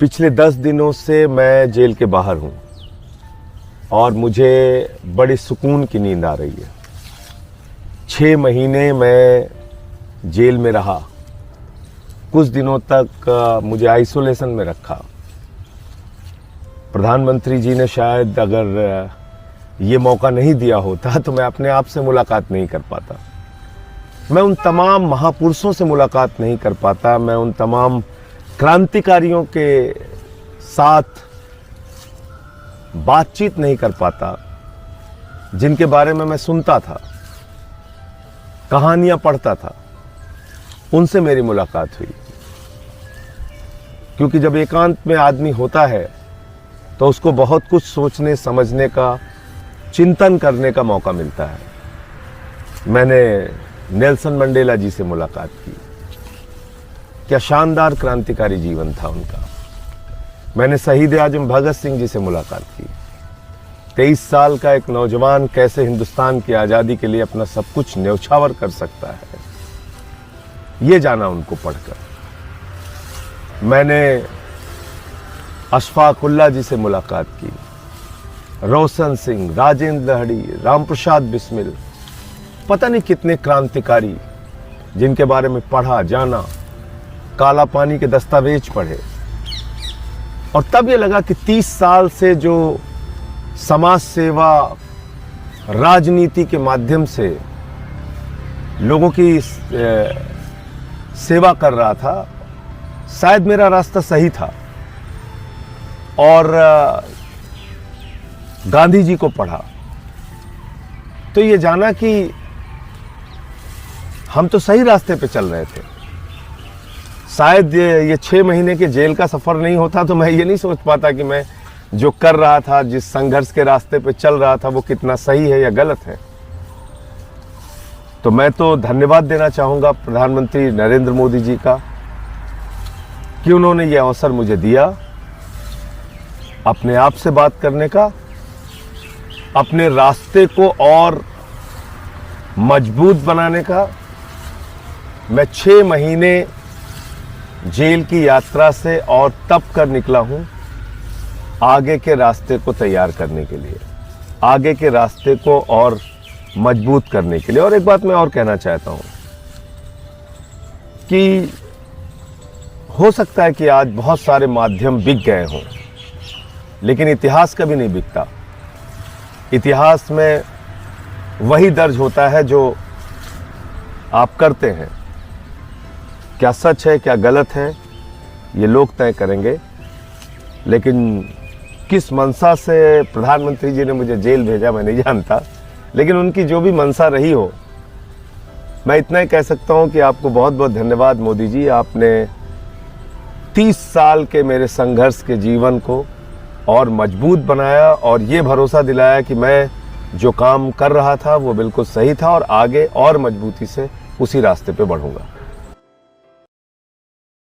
पिछले 10 दिनों से मैं जेल के बाहर हूँ और मुझे बड़ी सुकून की नींद आ रही है। 6 महीने मैं जेल में रहा। कुछ दिनों तक मुझे आइसोलेशन में रखा। प्रधानमंत्री जी ने शायद अगर ये मौका नहीं दिया होता तो मैं अपने आप से मुलाकात नहीं कर पाता। मैं उन तमाम महापुरुषों से मुलाकात नहीं कर पाता। मैं उन तमाम क्रांतिकारियों के साथ बातचीत नहीं कर पाता जिनके बारे में मैं सुनता था, कहानियां पढ़ता था। उनसे मेरी मुलाकात हुई, क्योंकि जब एकांत में आदमी होता है तो उसको बहुत कुछ सोचने समझने का, चिंतन करने का मौका मिलता है। मैंने नेल्सन मंडेला जी से मुलाकात की। क्या शानदार क्रांतिकारी जीवन था उनका। मैंने शहीद आजम भगत सिंह जी से मुलाकात की। 23 साल का एक नौजवान कैसे हिंदुस्तान की आज़ादी के लिए अपना सब कुछ न्यौछावर कर सकता है, ये जाना उनको पढ़कर। मैंने अशफाक उल्लाह जी से मुलाकात की। रोशन सिंह, राजेंद्र दहड़ी, राम प्रसाद बिस्मिल, पता नहीं कितने क्रांतिकारी जिनके बारे में पढ़ा, जाना, काला पानी के दस्तावेज पढ़े। और तब ये लगा कि 30 साल से जो समाज सेवा, राजनीति के माध्यम से लोगों की सेवा कर रहा था, शायद मेरा रास्ता सही था। और गांधी जी को पढ़ा तो ये जाना कि हम तो सही रास्ते पे चल रहे थे। शायद ये 6 महीने के जेल का सफर नहीं होता तो मैं ये नहीं सोच पाता कि मैं जो कर रहा था, जिस संघर्ष के रास्ते पे चल रहा था, वो कितना सही है या गलत है। तो मैं तो धन्यवाद देना चाहूंगा प्रधानमंत्री नरेंद्र मोदी जी का कि उन्होंने ये अवसर मुझे दिया अपने आप से बात करने का, अपने रास्ते को और मजबूत बनाने का। मैं 6 महीने जेल की यात्रा से और तप कर निकला हूं आगे के रास्ते को तैयार करने के लिए, आगे के रास्ते को और मजबूत करने के लिए। और एक बात मैं और कहना चाहता हूं कि हो सकता है कि आज बहुत सारे माध्यम बिक गए हों, लेकिन इतिहास कभी नहीं बिकता। इतिहास में वही दर्ज होता है जो आप करते हैं। क्या सच है, क्या गलत है, ये लोग तय करेंगे। लेकिन किस मंशा से प्रधानमंत्री जी ने मुझे जेल भेजा मैं नहीं जानता, लेकिन उनकी जो भी मंशा रही हो, मैं इतना ही कह सकता हूं कि आपको बहुत बहुत धन्यवाद मोदी जी। आपने 30 साल के मेरे संघर्ष के जीवन को और मजबूत बनाया और ये भरोसा दिलाया कि मैं जो काम कर रहा था वो बिल्कुल सही था और आगे और मजबूती से उसी रास्ते पे बढ़ूंगा।